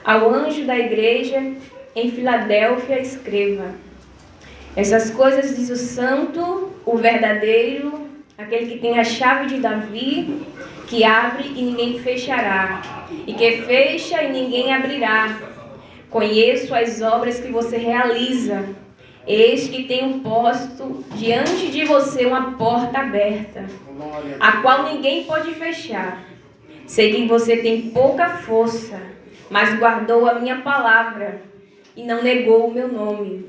Ao anjo da igreja em Filadélfia escreva: essas coisas diz o santo, o verdadeiro, aquele que tem a chave de Davi, que abre e ninguém fechará, e que fecha e ninguém abrirá. Conheço as obras que você realiza. Eis que tenho posto diante de você uma porta aberta, a qual ninguém pode fechar. Sei que você tem pouca força, mas guardou a minha palavra e não negou o meu nome.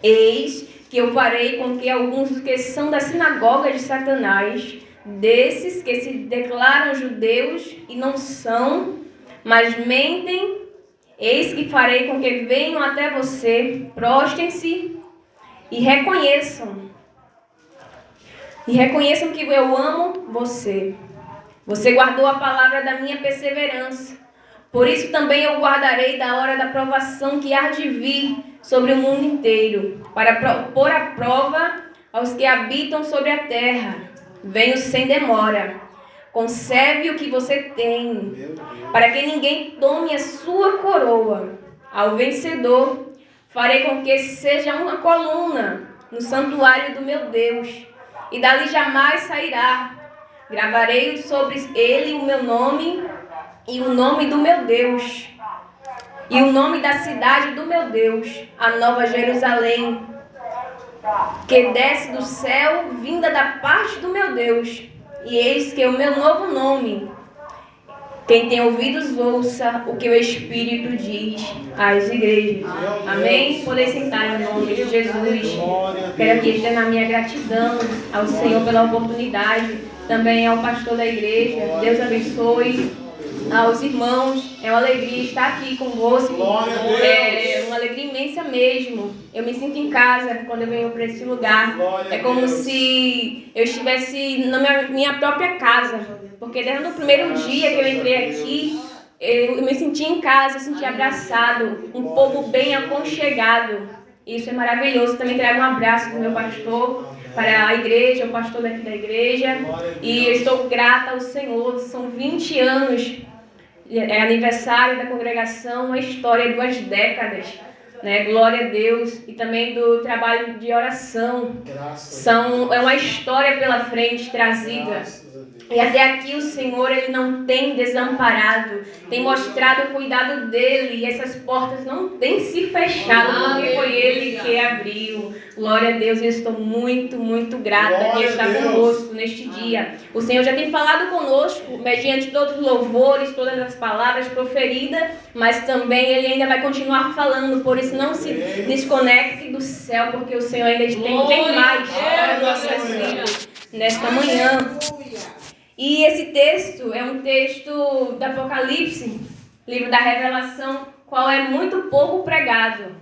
Eis que eu farei com que alguns dos que são da sinagoga de Satanás, desses que se declaram judeus e não são, mas mentem, eis que farei com que venham até você, prostrem-se e reconheçam que eu amo você. Você guardou a palavra da minha perseverança. Por isso também eu guardarei da hora da provação que há de vir sobre o mundo inteiro, para pôr à prova aos que habitam sobre a terra. Venho sem demora. Conserve o que você tem, para que ninguém tome a sua coroa. Ao vencedor, farei com que seja uma coluna no santuário do meu Deus, e dali jamais sairá. Gravarei sobre ele o meu nome e o nome do meu Deus, e o nome da cidade do meu Deus, a nova Jerusalém, que desce do céu, vinda da parte do meu Deus. E eis que o meu novo nome. Quem tem ouvidos, ouça o que o Espírito diz às igrejas. Amém? Poder sentar em nome de Jesus. Quero aqui externar a minha gratidão ao Senhor pela oportunidade, também ao pastor da igreja. Deus abençoe. Aos irmãos, é uma alegria estar aqui convosco. É uma alegria imensa mesmo. Eu me sinto em casa quando eu venho para esse lugar. É como se eu estivesse na minha própria casa. Porque desde o primeiro dia que eu entrei aqui, eu me senti em casa, senti abraçado, um povo bem aconchegado. Isso é maravilhoso. Também trago um abraço do meu pastor para a igreja, o pastor daqui da igreja. E eu estou grata ao Senhor. São 20 anos. É aniversário da congregação, uma história de 2 décadas, né? Glória a Deus. E também do trabalho de oração. É uma história pela frente trazida. E até aqui o Senhor, Ele não tem desamparado, tem mostrado o cuidado dEle, e essas portas não têm se fechado, porque foi Ele que abriu. Glória a Deus, eu estou muito, muito grata de estar conosco neste dia. O Senhor já tem falado conosco, mediante todos os louvores, todas as palavras proferidas, mas também Ele ainda vai continuar falando, por isso não se desconecte do céu, porque o Senhor ainda tem mais para nossas vidas nesta manhã. E esse texto é um texto do Apocalipse, livro da Revelação, qual é muito pouco pregado.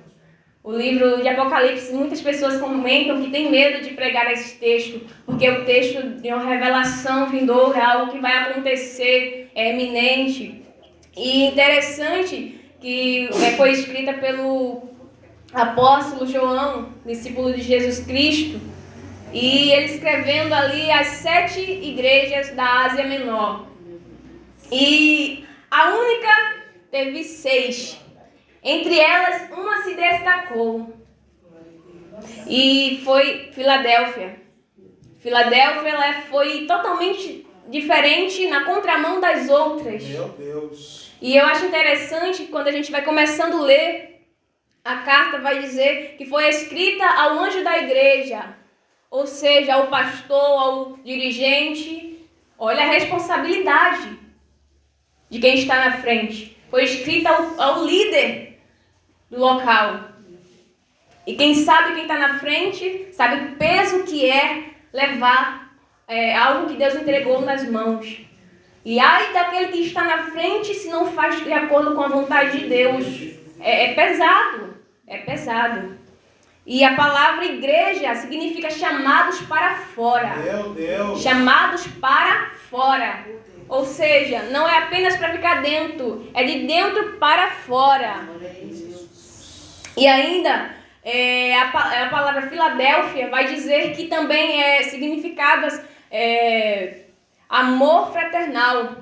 O livro de Apocalipse, muitas pessoas comentam que tem medo de pregar esse texto, porque o texto de uma revelação vindoura, algo que vai acontecer, é eminente. E interessante que foi escrita pelo apóstolo João, discípulo de Jesus Cristo, e ele escrevendo ali as 7 igrejas da Ásia Menor. E a única teve 6. Entre elas, uma se destacou. E foi Filadélfia. Filadélfia ela foi totalmente diferente, na contramão das outras. Meu Deus. E eu acho interessante quando a gente vai começando a ler, a carta vai dizer que foi escrita ao anjo da igreja. Ou seja, ao pastor, ao dirigente. Olha a responsabilidade de quem está na frente. Foi escrita ao líder do local. E quem sabe quem está na frente, sabe o peso que é levar algo que Deus entregou nas mãos. E ai daquele que está na frente se não faz de acordo com a vontade de Deus. É pesado. É pesado. E a palavra igreja significa chamados para fora. Meu Deus. Chamados para fora. Ou seja, não é apenas para ficar dentro, é de dentro para fora. E ainda, a palavra Filadélfia vai dizer que também é significado amor fraternal.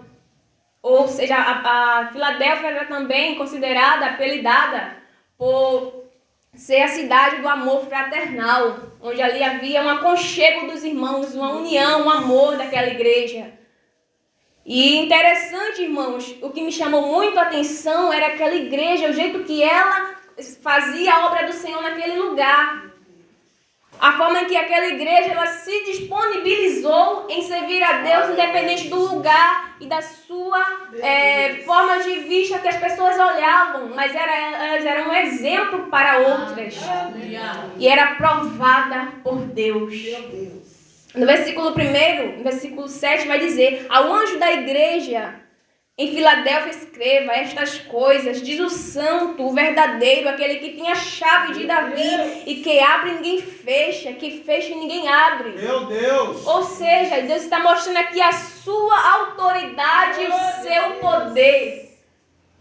Ou seja, a Filadélfia era também considerada, apelidada, por ser a cidade do amor fraternal, onde ali havia um aconchego dos irmãos, uma união, um amor daquela igreja. E interessante, irmãos, o que me chamou muito a atenção era aquela igreja, o jeito que ela fazia a obra do Senhor naquele lugar. A forma em que aquela igreja ela se disponibilizou em servir a Deus, independente do lugar e da sua forma de vista que as pessoas olhavam, mas elas eram um exemplo para outras. E era aprovada por Deus. No versículo 1, no versículo 7, vai dizer: ao anjo da igreja em Filadélfia escreva estas coisas, diz o santo, o verdadeiro, aquele que tem a chave de Davi, e que abre ninguém fecha, que fecha ninguém abre. Meu Deus! Ou seja, Deus está mostrando aqui a sua autoridade e o seu poder.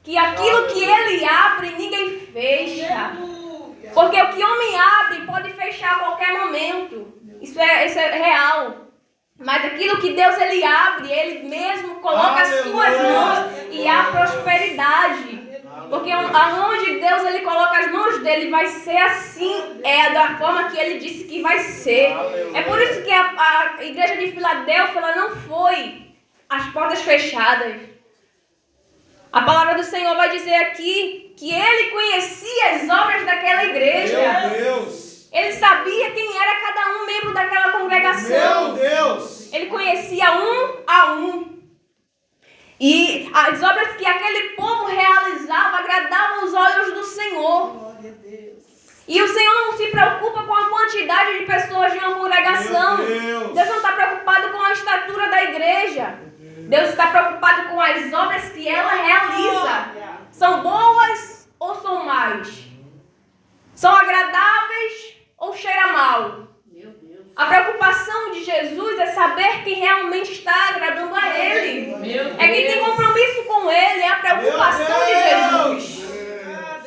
Que aquilo que ele abre, ninguém fecha. Porque o que homem abre pode fechar a qualquer momento. Isso é real. Mas aquilo que Deus ele abre, ele mesmo coloca as suas mãos e há prosperidade. Porque aonde Deus ele coloca as mãos dele, vai ser assim, é da forma que ele disse que vai ser. É por isso que a igreja de Filadélfia ela não foi as portas fechadas. A palavra do Senhor vai dizer aqui que ele conhecia as obras daquela igreja. Meu Deus! Ele sabia quem era cada um membro daquela congregação. Meu Deus! Ele conhecia um a um. E as obras que aquele povo realizava agradavam os olhos do Senhor. E o Senhor não se preocupa com a quantidade de pessoas de uma congregação. Deus não está preocupado com a estatura da igreja. Deus está preocupado com as obras que ela realiza. São boas ou são más? São agradáveis ou cheira mal? A preocupação de Jesus é saber quem realmente está agradando a Ele. É quem tem compromisso com Ele. É a preocupação de Jesus.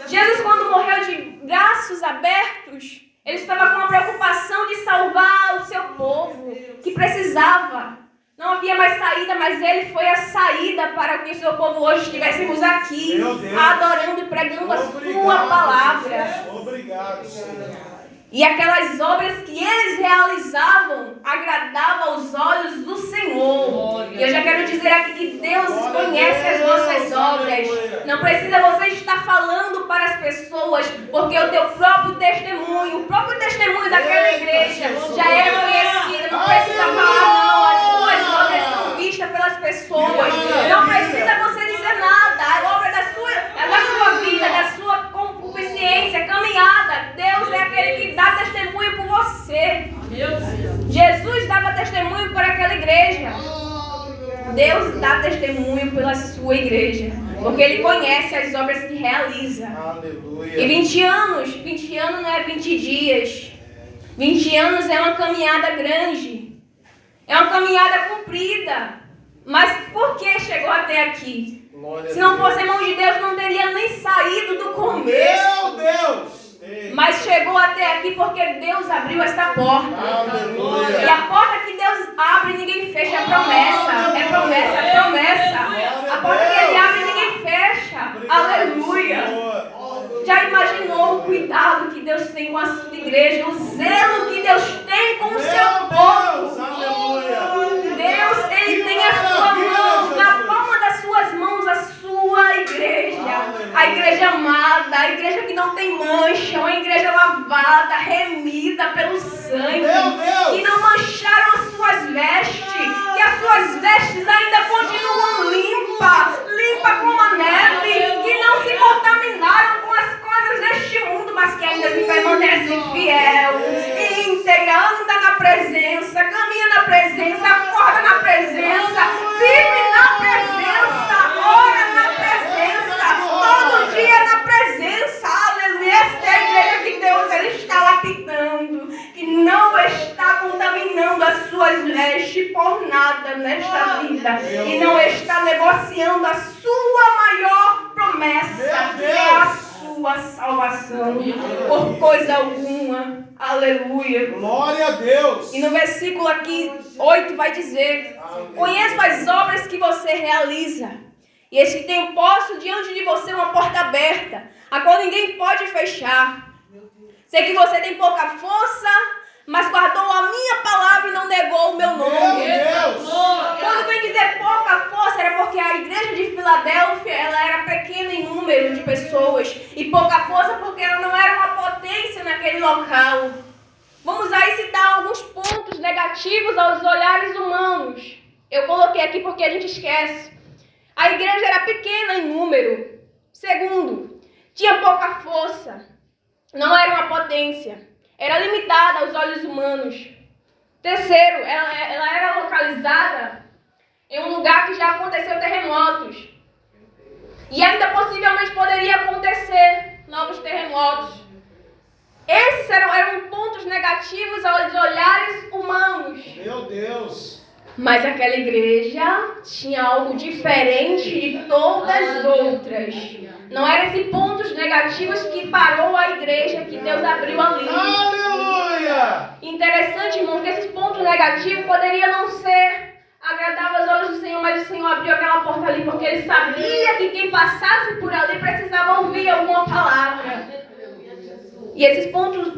Jesus, quando morreu de braços abertos, Ele estava com a preocupação de salvar o seu povo, que precisava. Não havia mais saída, mas Ele foi a saída para que o seu povo hoje estivéssemos aqui, adorando e pregando a sua palavra. Obrigado, Senhor. E aquelas obras que eles realizavam agradavam aos olhos do Senhor. E eu já quero dizer aqui que Deus conhece as nossas obras. Não precisa você estar falando para as pessoas, porque o teu próprio testemunho, o próprio testemunho daquela igreja já era conhecido. Não precisa falar, não. As suas obras são vistas pelas pessoas. Não precisa você dizer nada. A obra da sua vida, da sua concupiscência, caminhada, Deus é aquele que dá testemunho por você. Jesus dava testemunho por aquela igreja. Deus dá testemunho pela sua igreja, porque Ele conhece as obras que realiza. E 20 anos não é 20 dias. 20 anos é uma caminhada grande. É uma caminhada comprida. Mas por que chegou até aqui? Se não fosse a mão de Deus, não teria nem saído do começo. Meu Deus! Mas chegou até aqui porque Deus abriu esta porta. Aleluia. E a porta que Deus abre, ninguém fecha. É promessa. É promessa, é promessa. A porta que Ele abre, ninguém fecha. Aleluia. Já imaginou o cuidado que Deus tem com a sua igreja? O zelo que Deus tem com o seu povo? Deus, Ele tem a sua mão, na palma das suas mãos, a sua igreja. A igreja amada, a igreja que não tem mancha, uma igreja lavada, remida pelo sangue, que não mancharam as suas vestes, que as suas vestes ainda continuam limpa como a neve, que não se contaminaram com as coisas deste mundo, mas que ainda se permanecem fiel, íntegra, anda na presença, caminha na presença, acorda na presença, vive na presença, ora na presença, todo dia na presença. Aleluia. Esta é a igreja que Deus ele está lapidando, que não está contaminando as suas vestes por nada nesta vida, e não está negociando a sua maior promessa, que é a sua salvação, por coisa alguma. Aleluia. Glória a Deus. E no versículo aqui 8 vai dizer: conheço as obras que você realiza, E esse tem posto diante de você uma porta aberta, a qual ninguém pode fechar. Sei que você tem pouca força, mas guardou a minha palavra e não negou o meu nome. Meu Deus! Quando vem dizer pouca força, era porque a igreja de Filadélfia, ela era pequena em número de pessoas. E pouca força porque ela não era uma potência naquele local. Vamos aí citar alguns pontos negativos aos olhares humanos. Eu coloquei aqui porque a gente esquece. A igreja era pequena em número. Segundo, tinha pouca força. Não era uma potência. Era limitada aos olhos humanos. Terceiro, ela era localizada em um lugar que já aconteceu terremotos. E ainda possivelmente poderia acontecer novos terremotos. Esses eram pontos negativos aos olhares humanos. Meu Deus! Mas aquela igreja tinha algo diferente de todas as outras. Não eram esses pontos negativos que parou a igreja, que Deus abriu ali. Aleluia! Interessante, irmão, que esses pontos negativos poderiam não ser agradáveis aos olhos do Senhor, mas o Senhor abriu aquela porta ali porque Ele sabia que quem passasse por ali precisava ouvir alguma palavra. E esses pontos,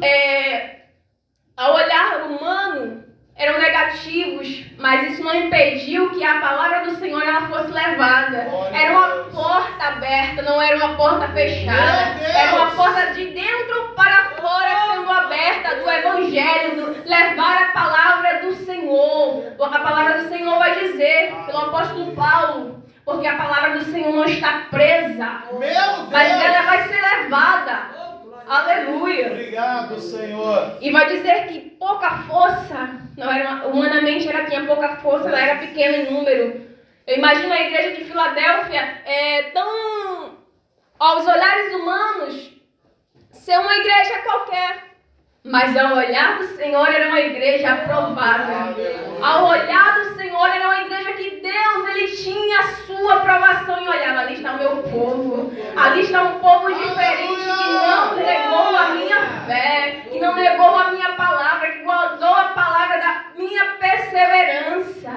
ao olhar humano, eram negativos, mas isso não impediu que a palavra do Senhor ela fosse levada. Era uma porta aberta, não era uma porta fechada. Era uma porta de dentro para fora sendo aberta do Evangelho, levar a palavra do Senhor. A palavra do Senhor vai dizer, pelo apóstolo Paulo, porque a palavra do Senhor não está presa, mas ela vai ser levada. Aleluia. Obrigado, Senhor. E vai dizer que pouca força, humanamente ela tinha pouca força, ela era pequena em número. Eu imagino a igreja de Filadélfia tão, aos olhares humanos, ser uma igreja qualquer. Mas ao olhar do Senhor era uma igreja aprovada. Ao olhar do Senhor era uma igreja que Deus ele tinha a sua aprovação e olhava, ali está o meu povo. Ali está um povo diferente que não negou a minha fé, que não negou a minha palavra, que guardou a palavra da minha perseverança.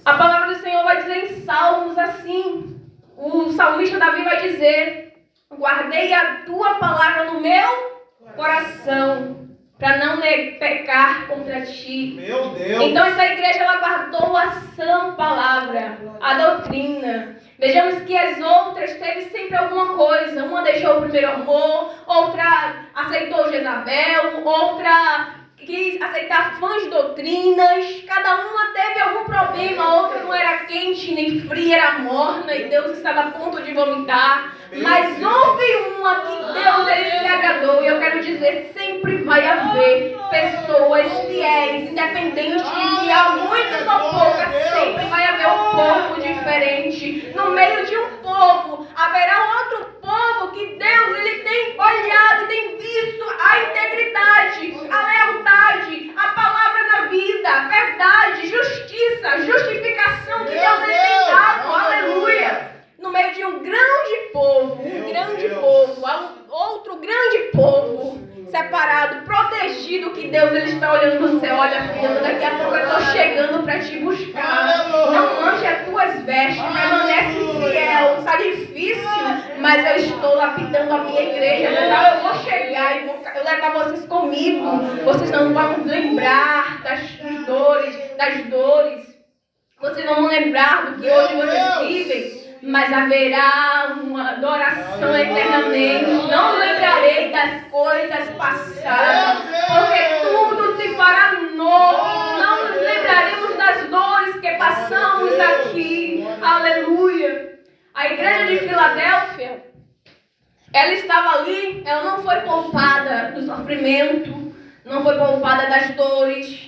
A palavra do Senhor vai dizer em Salmos assim. O salmista Davi vai dizer: guardei a tua palavra no meu coração, para não pecar contra ti. Meu Deus! Então essa igreja ela guardou a sã palavra, a doutrina. Vejamos que as outras teve sempre alguma coisa. Uma deixou o primeiro amor, outra aceitou Jezabel, outra quis aceitar fãs de doutrinas. Cada uma teve algum problema, a outra não era quente nem fria, era morna e Deus estava a ponto de vomitar. Mas houve uma que Deus ele se agradou. E eu quero dizer, sempre vai haver pessoas fiéis, independente de que há muitas ou poucas, sempre vai haver um povo diferente. No meio de um povo, haverá outro povo que Deus ele tem olhado e tem visto a integridade, a lealdade, a palavra na vida, a verdade, justiça, justificação que Deus ele tem dado. Aleluia! No meio de um grande povo, há um outro grande povo, separado, protegido, que Deus ele está olhando no céu. Olha, filha, daqui a pouco eu estou chegando para te buscar. Não manche as tuas vestes, permanece fiel. Está difícil, mas eu estou lapidando a minha igreja. Eu vou chegar e vou levar vocês comigo. Vocês não vão lembrar das dores. Vocês não vão lembrar do que hoje vocês vivem. Mas haverá uma adoração eternamente. Não lembrarei das coisas passadas, porque tudo se fará novo. Não nos lembraremos das dores que passamos aqui. Aleluia. A igreja de Filadélfia, ela estava ali, ela não foi poupada do sofrimento, não foi poupada das dores.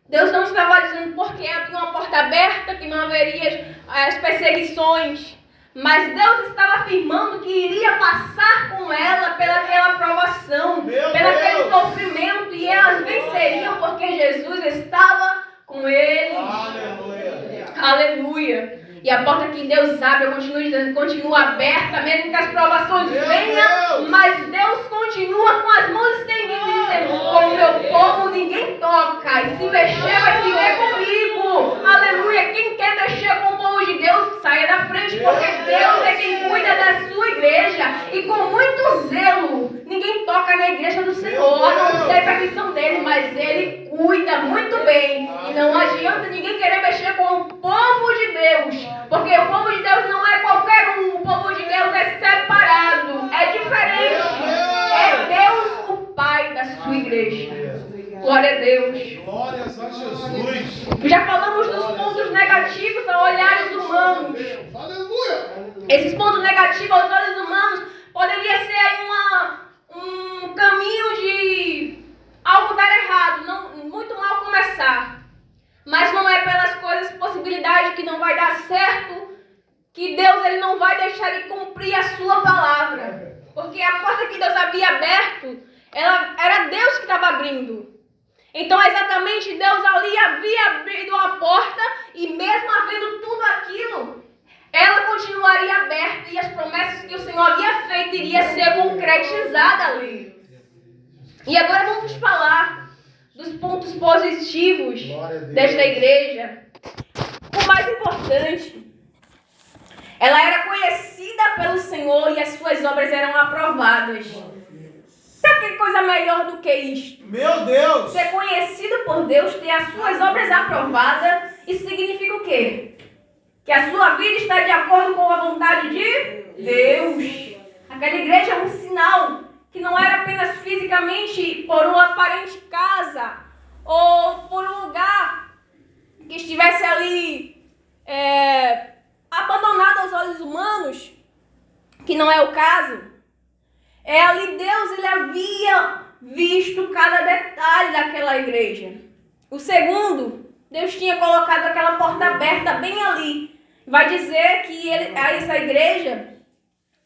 Deus não estava dizendo porque havia uma porta aberta que não haveria as perseguições, mas Deus estava afirmando que iria passar com ela pelaquela provação, pelaquele sofrimento, e elas venceriam porque Jesus estava com eles. Aleluia! Aleluia! E a porta que Deus abre, eu continuo dizendo, continua aberta, mesmo que as provações venham, mas Deus continua com as mãos estendidas, dizendo, com o meu povo ninguém toca, e se mexer vai se ver comigo. Aleluia. Quem quer mexer com o povo de Deus, saia da frente, porque Deus é quem cuida da sua igreja. E com muito zelo, ninguém toca na igreja do Senhor, a não ser a permissão dele, mas ele cuida muito bem. E não adianta ninguém querer mexer com o povo de Deus, porque o povo de Deus não é qualquer um. O povo de Deus é separado, é diferente. É Deus o Pai da sua igreja. Glória a Deus. Glórias a Jesus. Já falamos dos pontos negativos a olhares humanos. Aleluia. Esses pontos negativos aos olhos humanos poderia ser aí um caminho de algo dar errado, não, muito mal começar. Mas não é pelas coisas, possibilidade que não vai dar certo, que Deus ele não vai deixar de cumprir a sua palavra. Porque a porta que Deus havia aberto, era Deus que estava abrindo. Então, exatamente, Deus ali havia abrido a porta e mesmo havendo tudo aquilo, ela continuaria aberta e as promessas que o Senhor havia feito iriam ser concretizadas ali. E agora vamos falar dos pontos positivos desta igreja. O mais importante, ela era conhecida pelo Senhor e as suas obras eram aprovadas. Sabe que coisa melhor do que isto? Meu Deus! Ser conhecido por Deus, ter as suas obras aprovadas, isso significa o quê? Que a sua vida está de acordo com a vontade de Deus. Aquela igreja é um sinal que não era apenas fisicamente por uma aparente casa ou por um lugar que estivesse ali abandonado aos olhos humanos, que não é o caso. Ali Deus ele havia visto cada detalhe daquela igreja. O segundo, Deus tinha colocado aquela porta aberta bem ali. Vai dizer que essa igreja,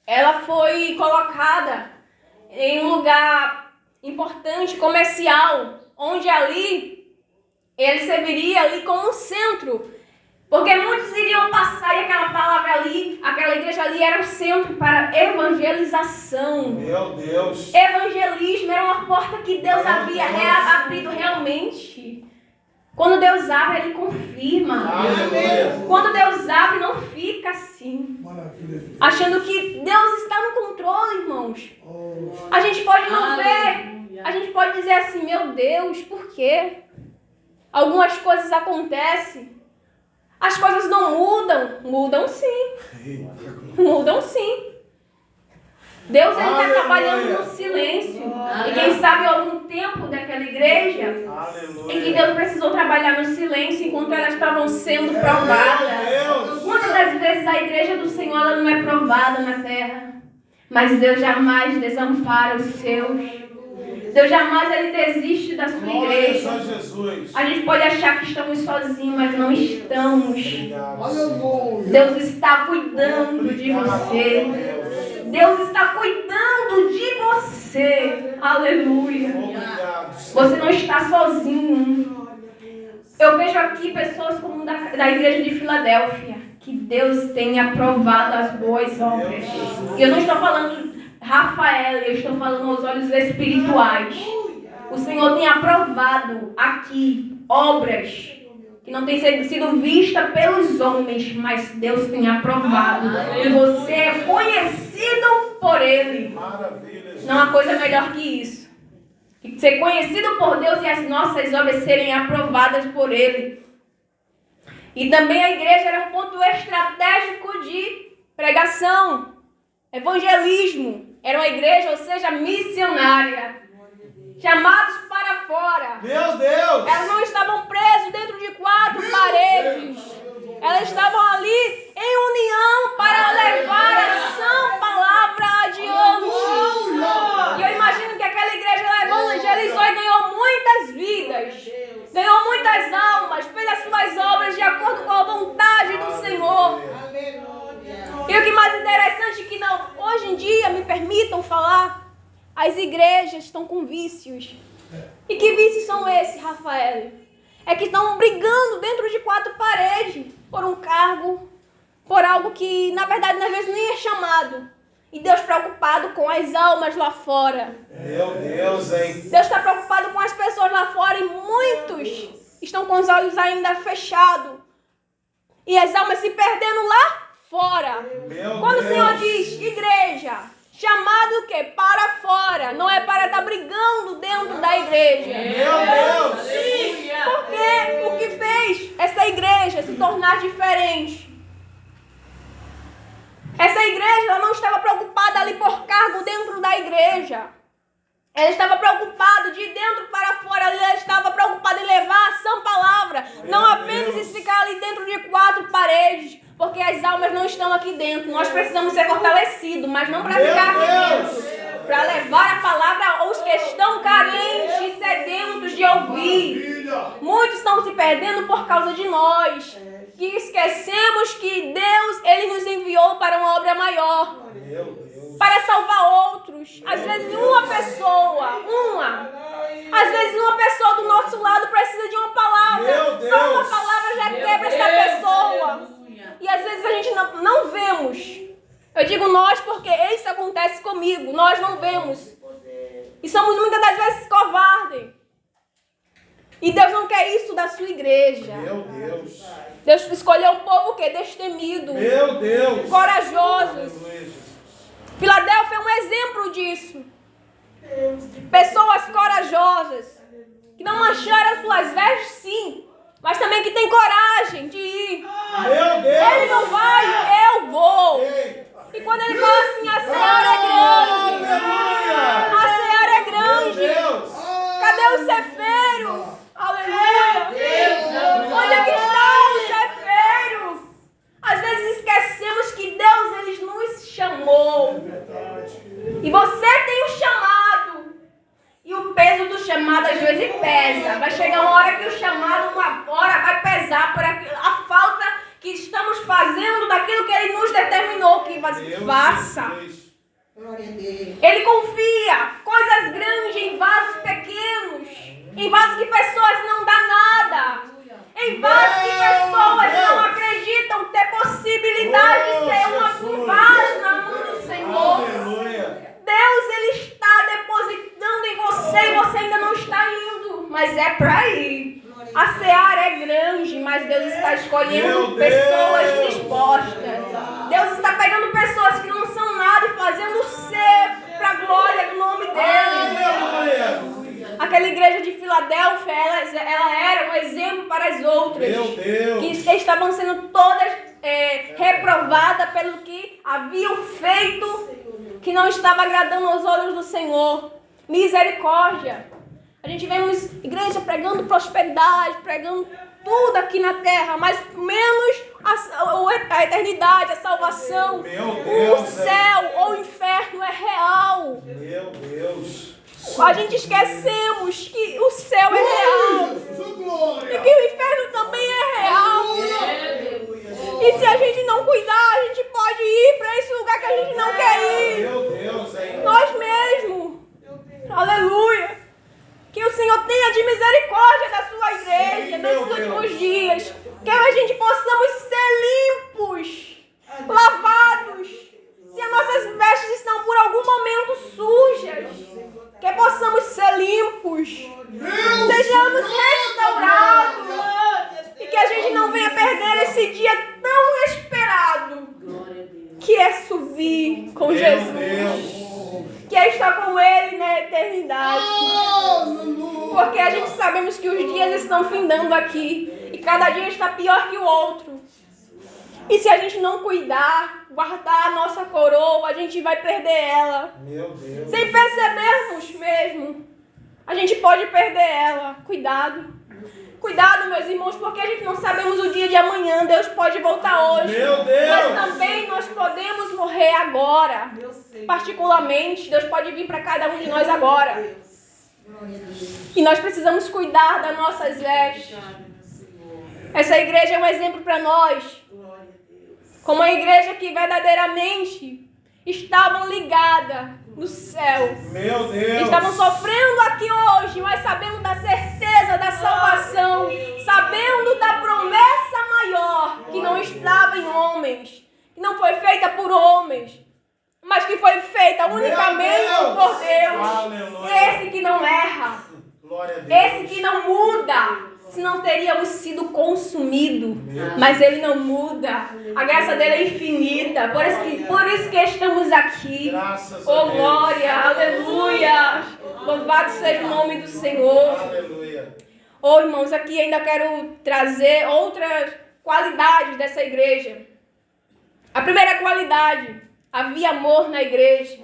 ela foi colocada em um lugar importante, comercial, onde ali ele serviria ali como um centro. Porque muitos iriam passar e aquela palavra ali, aquela igreja ali era o centro para evangelização. Meu Deus! Evangelismo era uma porta que Deus havia abrido realmente. Quando Deus abre, Ele confirma. Aleluia. Quando Deus abre, não fica assim. Achando que Deus está no controle, irmãos. A gente pode não ver. A gente pode dizer assim, meu Deus, por quê? Algumas coisas acontecem. As coisas não mudam. Mudam sim. Mudam sim. Deus está trabalhando no silêncio. E quem sabe algum tempo daquela igreja em que Deus precisou trabalhar no silêncio enquanto elas estavam sendo provadas. Muitas das vezes a igreja do Senhor ela não é provada na terra. Mas Deus jamais desampara os seus. Deus jamais ele desiste da sua igreja. A gente pode achar que estamos sozinhos, mas não estamos. Deus está cuidando de você. Deus está cuidando de você. Aleluia. Você não está sozinho. Eu vejo aqui pessoas como da igreja de Filadélfia, que Deus tem aprovado as boas obras. E eu não estou falando Rafael, eu estou falando aos olhos espirituais. O Senhor tem aprovado aqui obras que não têm sido vistas pelos homens, mas Deus tem aprovado. E você é conhecido por Ele. Não há coisa melhor que isso. Ser conhecido por Deus e as nossas obras serem aprovadas por Ele. E também a igreja era um ponto estratégico de pregação, evangelismo. Era uma igreja, ou seja, missionária. Chamados para fora. Meu Deus! Elas não estavam presas dentro de 4 paredes. Elas estavam ali em união para levar a sã palavra adiante. E eu imagino que aquela igreja evangelizou e ganhou muitas vidas. Ganhou muitas almas. Fez as suas obras de acordo com a vontade do Senhor. E o que mais interessante é que hoje em dia, me permitam falar, as igrejas estão com vícios. E que vícios são esses, Rafael? É que estão brigando dentro de 4 paredes por um cargo, por algo que, na verdade, às vezes nem é chamado. E Deus preocupado com as almas lá fora. Meu Deus, hein? Deus está preocupado com as pessoas lá fora e muitos estão com os olhos ainda fechados. E as almas se perdendo lá fora. Quando o Senhor diz, igreja, chamado o quê? Para fora. Não é para estar brigando dentro da igreja. Meu Deus! Porque o que fez essa igreja se tornar diferente? Essa igreja ela não estava preocupada ali por cargo dentro da igreja. Ela estava preocupada de dentro para fora. Ela estava preocupada em levar a sã palavra. Não apenas em ficar ali dentro de 4 paredes. Porque as almas não estão aqui dentro. Nós precisamos ser fortalecidos, mas não para ficar aqui dentro. Para levar a palavra aos que estão carentes e sedentos de ouvir. Muitos estão se perdendo por causa de nós. Que esquecemos que Deus, Ele nos enviou para uma obra maior. Para salvar outros. Às vezes uma pessoa do nosso lado precisa de uma palavra. Só uma palavra já quebra essa pessoa. E às vezes a gente não vemos. Eu digo nós porque isso acontece comigo. Nós não vemos. E somos muitas das vezes covardes. E Deus não quer isso da sua igreja. Meu Deus. Deus escolheu um povo que destemido. Meu Deus. Corajosos. Filadélfia é um exemplo disso. Pessoas corajosas. Que não mancharam suas vestes, sim. Mas também que tem coragem de ir. Meu Deus. Ele não vai, eu vou. E quando ele fala assim, a seara é grande. A seara é grande. Meu Deus. Cadê o cefeiro? Aleluia. Onde é que está o cefeiro? Às vezes esquecemos que Deus ele nos chamou. E você tem o chamado. E o peso do chamado às vezes pesa. Vai chegar uma hora que o chamado, uma hora, vai pesar por a falta que estamos fazendo daquilo que Ele nos determinou que faça. Ele confia coisas grandes em vasos pequenos. Em vasos que pessoas não dão nada. Em vasos que pessoas não acreditam ter possibilidade de ser um vaso na mão do Senhor. Deus, Ele está depositando em você e você ainda não está indo. Mas é para ir. A seara é grande, mas Deus está escolhendo pessoas dispostas. Deus está pegando pessoas que não são nada e fazendo ser para a glória do nome dEle. Aquela igreja de Filadélfia, ela era um exemplo para as outras. Que estavam sendo todas reprovadas pelo que haviam feito, que não estava agradando aos olhos do Senhor. Misericórdia. A gente vemos igreja pregando prosperidade, pregando tudo aqui na terra, mas menos a eternidade, a salvação. O céu ou o inferno é real. Meu Deus. A gente esquecemos que o céu é real. E que o inferno também é real. E se a gente não cuidar, a gente pode ir para esse lugar que a gente não quer ir. Nós mesmos. Aleluia. Que o Senhor tenha de misericórdia da sua igreja nesses últimos dias. Que a gente possamos ser limpos, lavados. Se as nossas vestes estão por algum momento sujas, que possamos ser limpos. Sejamos restaurados. E que a gente não venha perder esse dia tão esperado, que é subir com Jesus. Que é estar com Ele na eternidade. Porque a gente sabemos que os dias estão findando aqui. E cada dia está pior que o outro. E se a gente não cuidar, guardar a nossa coroa, a gente vai perder ela. Meu Deus. Sem percebermos mesmo. A gente pode perder ela. Cuidado. Cuidado, meus irmãos, porque a gente não sabemos o dia de amanhã. Deus pode voltar hoje. Meu Deus. Mas também nós podemos morrer agora. Particularmente, Deus pode vir para cada um de nós agora. E nós precisamos cuidar das nossas vestes. Essa igreja é um exemplo para nós. Como uma igreja que verdadeiramente estavam ligadas no céu. Meu Deus. Estavam sofrendo aqui hoje, mas sabendo da certeza da salvação. Sabendo da promessa maior que não estava em homens. Que não foi feita por homens. Mas que foi feita unicamente por Deus. Aleluia. Esse que não erra. Glória a Deus. Esse que não muda. senão teríamos sido consumidos. Mas Ele não muda. A graça dele é infinita. Por isso que estamos aqui. Graças a Oh, Deus. glória, aleluia. Louvado seja o nome do Senhor. Aleluia. Oh, irmãos, aqui ainda quero trazer outras qualidades dessa igreja. A primeira qualidade, havia amor na igreja.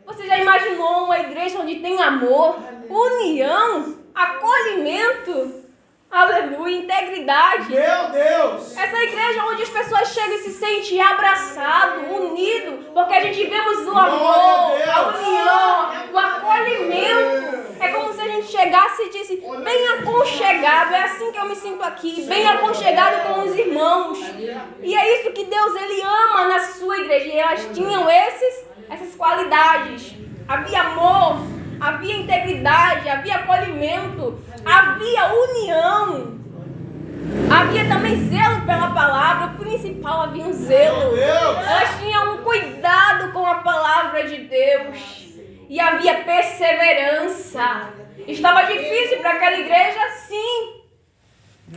Você já imaginou uma igreja onde tem amor, união, acolhimento, aleluia, integridade? Meu Deus. Essa igreja onde as pessoas chegam e se sentem abraçadas, unidos, porque a gente vemos o amor, a união, o acolhimento. É como se a gente chegasse e disse, bem aconchegado, é assim que eu me sinto aqui, bem aconchegado com os irmãos. E é isso que Deus, Ele ama na sua igreja. E elas tinham essas qualidades. Havia amor, havia integridade, havia acolhimento, havia união. Havia também zelo pela palavra, o principal havia um zelo. Elas tinham um cuidado com a palavra de Deus. E havia perseverança. Estava difícil para aquela igreja? Sim.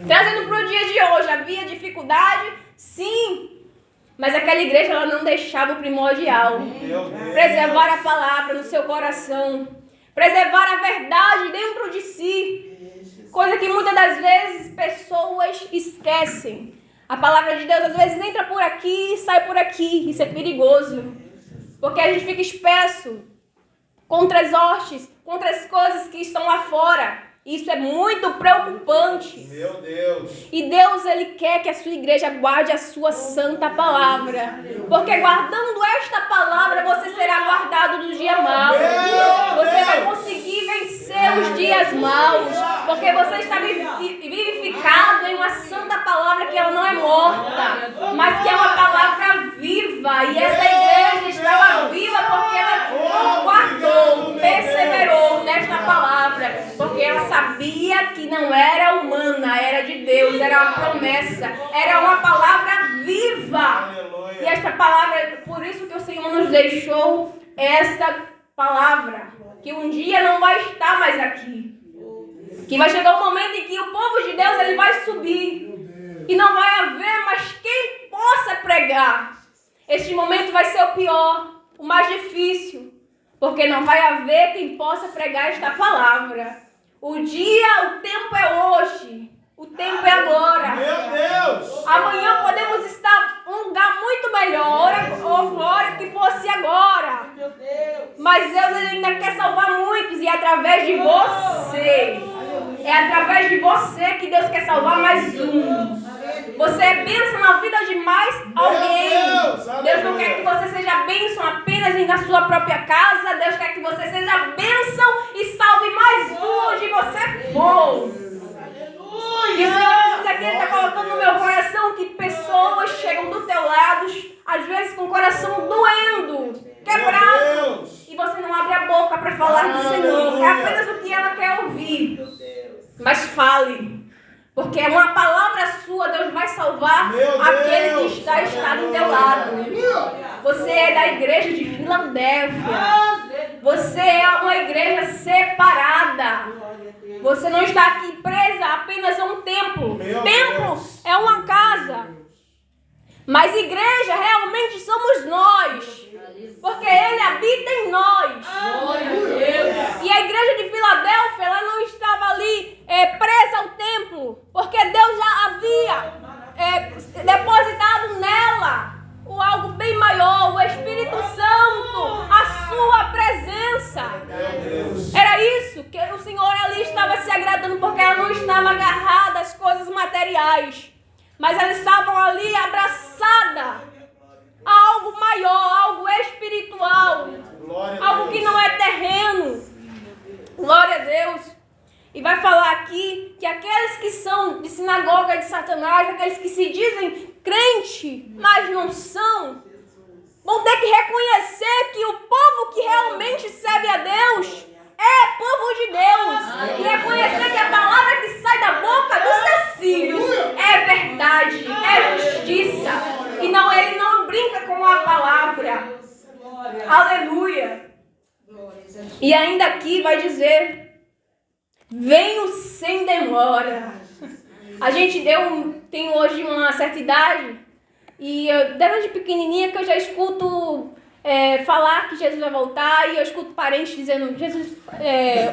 Trazendo para o dia de hoje, havia dificuldade? Sim. Mas aquela igreja ela não deixava o primordial. Preservar a palavra no seu coração. Preservar a verdade dentro de si. Coisa que muitas das vezes pessoas esquecem. A palavra de Deus às vezes entra por aqui e sai por aqui. Isso é perigoso. Porque a gente fica espesso contra as hostes, contra as coisas que estão lá fora. Isso é muito preocupante. Meu Deus. E Deus, Ele quer que a sua igreja guarde a sua santa palavra. Porque guardando esta palavra, você será guardado do dia mau. Você vai conseguir vencer os dias maus. Porque você está vivificado em uma santa palavra que ela não é morta, mas que é uma palavra viva. E essa igreja estava viva porque ela guardou, perseverou nesta palavra. Porque ela sabia que não era humana, era de Deus, era uma promessa, era uma palavra viva. E esta palavra, por isso que o Senhor nos deixou esta palavra, que um dia não vai estar mais aqui. Que vai chegar um momento em que o povo de Deus ele vai subir. E não vai haver mais quem possa pregar. Este momento vai ser o pior, o mais difícil. Porque não vai haver quem possa pregar esta palavra. O tempo é hoje. O tempo é agora. Meu Deus. Amanhã podemos estar em um lugar muito melhor. Ou glória que fosse agora. Mas Deus ainda quer salvar muitos. E é através de você. É através de você que Deus quer salvar mais um. Você é bênção na vida de mais alguém. Deus não quer que você seja bênção apenas na sua própria casa. Deus quer que você seja bênção e salve mais um onde você for. E o Senhor diz aqui, Ele está colocando no meu coração que pessoas chegam do teu lado, às vezes com o coração doendo, quebrado. E você não abre a boca para falar do Senhor. É apenas o que ela quer ouvir. Mas fale. Porque é uma palavra sua, Deus vai salvar aquele que está do teu lado. Você é da igreja de Filadélfia. Você é uma igreja separada. Você não está aqui presa apenas a um templo. Templo é uma casa. Mas igreja realmente somos nós. Porque Ele habita em nós. E a igreja de Filadélfia, ela não estava ali presa ao templo. Porque Deus já havia depositado nela algo bem maior, o Espírito Santo, a sua presença. Era isso que o Senhor ali estava se agradando, porque ela não estava agarrada às coisas materiais. Mas elas estavam ali abraçadas a algo maior, algo espiritual, algo que não é terreno. Glória a Deus. E vai falar aqui que aqueles que são de sinagoga de Satanás, aqueles que se dizem crente, mas não são, vão ter que reconhecer que o povo que realmente serve a Deus é povo de Deus. E reconhecer que a palavra que sai da boca dos seus filhos é verdade, é justiça. E não, ele não brinca com a palavra. Aleluia. E ainda aqui vai dizer: venho sem demora. A gente tem hoje uma certa idade, e desde pequenininha que eu já escuto falar que Jesus vai voltar, e eu escuto parentes dizendo,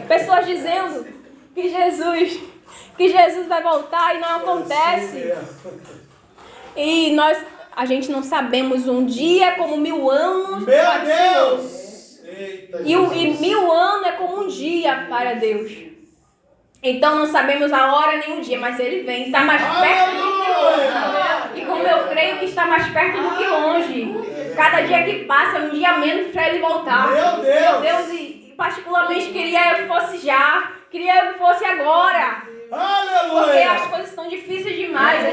pessoas dizendo que Jesus vai voltar e não acontece. E a gente não sabemos um dia como 1000 anos para o Senhor. E 1000 anos é como um dia para Deus. Então não sabemos a hora nem o dia, mas Ele vem, está mais perto do que longe. E como eu creio que está mais perto do que longe. Cada dia que passa, um dia menos para Ele voltar. Meu Deus, e particularmente queria eu que fosse já. Queria eu que fosse agora. Aleluia. Porque as coisas estão difíceis demais.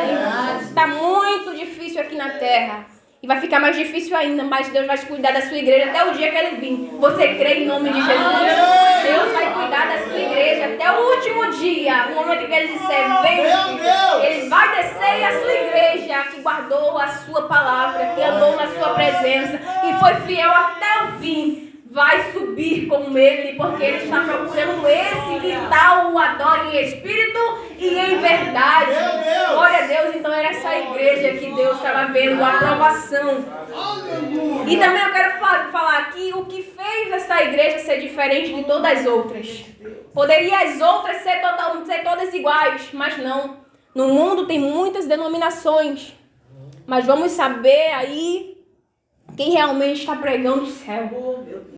Está muito difícil aqui na terra. E vai ficar mais difícil ainda, mas Deus vai cuidar da sua igreja até o dia que Ele vir. Você crê em nome de Jesus? Deus vai cuidar da sua igreja até o último dia. O momento que Ele disser, vem, Ele vai descer e a sua igreja que guardou a sua palavra, que andou na sua presença e foi fiel até o fim, vai subir com Ele, porque Ele está procurando esse que tal o adore em espírito e em verdade. Glória a Deus. Então era essa igreja que Deus estava vendo a aprovação. E também eu quero falar aqui o que fez essa igreja ser diferente de todas as outras. Poderia as outras ser todas iguais, mas não. No mundo tem muitas denominações, mas vamos saber aí quem realmente está pregando o céu.